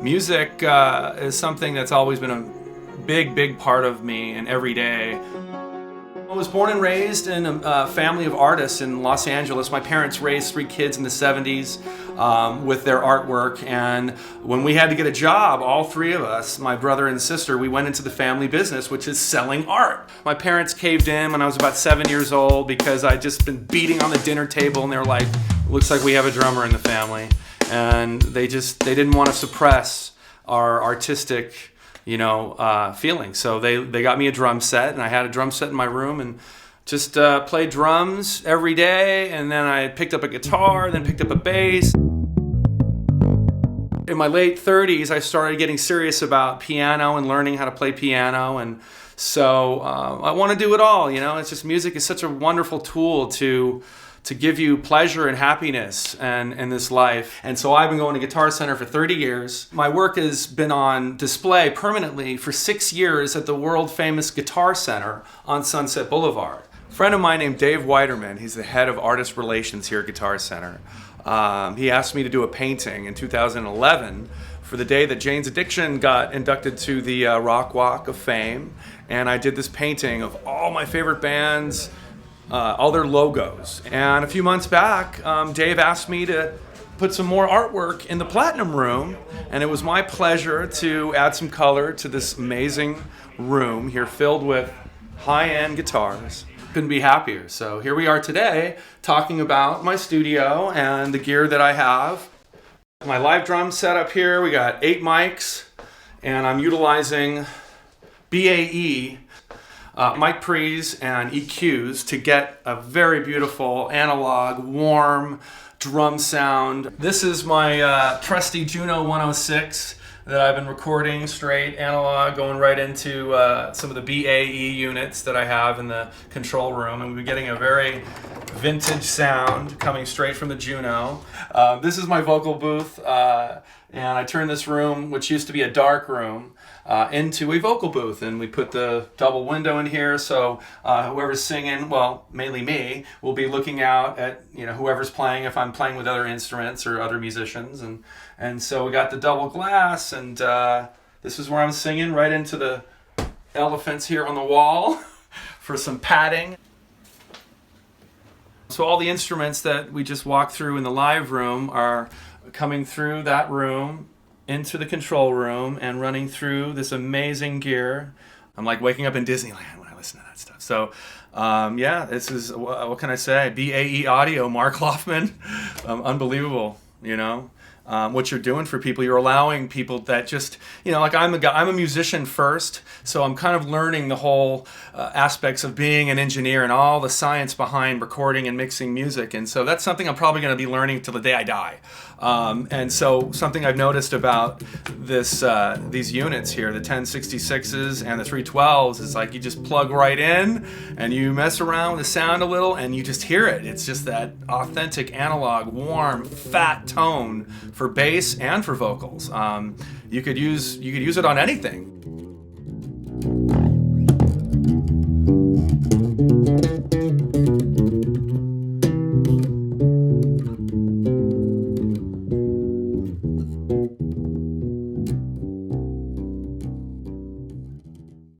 Music is something that's always been a big part of me and every day. I was born and raised in a family of artists in Los Angeles. My parents raised 3 kids in the 70s with their artwork, and when we had to get a job, all 3 of us, my brother and sister, we went into the family business, which is selling art. My parents caved in when I was about 7 years old because I'd just been beating on the dinner table, and they were like, looks like we have a drummer in the family. And they didn't want to suppress our artistic feeling. So they got me a drum set, and I had a drum set in my room and just played drums every day. And then I picked up a guitar, then picked up a bass. In my late 30s, I started getting serious about piano and learning how to play piano. And so I want to do it all. It's just music is such a wonderful tool to give you pleasure and happiness in this life. And so I've been going to Guitar Center for 30 years. My work has been on display permanently for 6 years at the world famous Guitar Center on Sunset Boulevard. A friend of mine named Dave Weiderman, he's the head of artist relations here at Guitar Center. He asked me to do a painting in 2011 for the day that Jane's Addiction got inducted to the Rock Walk of Fame. And I did this painting of all my favorite bands, all their logos. And a few months back, Dave asked me to put some more artwork in the Platinum Room, and it was my pleasure to add some color to this amazing room here filled with high-end guitars. Couldn't be happier. So here we are today talking about my studio and the gear that I have. My live drum set up here, we got 8 mics, and I'm utilizing BAE mic pre's and EQs to get a very beautiful analog, warm drum sound. This is my trusty Juno 106 that I've been recording straight analog, going right into some of the BAE units that I have in the control room, and we've been getting a very vintage sound coming straight from the Juno. This is my vocal booth, and I turned this room, which used to be a dark room, into a vocal booth, and we put the double window in here, so whoever's singing, well, mainly me, will be looking out at whoever's playing, if I'm playing with other instruments or other musicians, and so we got the double glass, and this is where I'm singing, right into the elephants here on the wall for some padding. So all the instruments that we just walked through in the live room are coming through that room into the control room and running through this amazing gear. I'm like waking up in Disneyland when I listen to that stuff. So this is, what can I say? BAE Audio, Mark Hoffman. Unbelievable, what you're doing for people. You're allowing people that just, like I'm a musician first, so I'm kind of learning the whole aspects of being an engineer and all the science behind recording and mixing music. And so that's something I'm probably going to be learning till the day I die. And so something I've noticed about these units here, the 1066s and the 312s, is like you just plug right in and you mess around with the sound a little and you just hear it. It's just that authentic analog, warm, fat tone for bass and for vocals. You could use it on anything.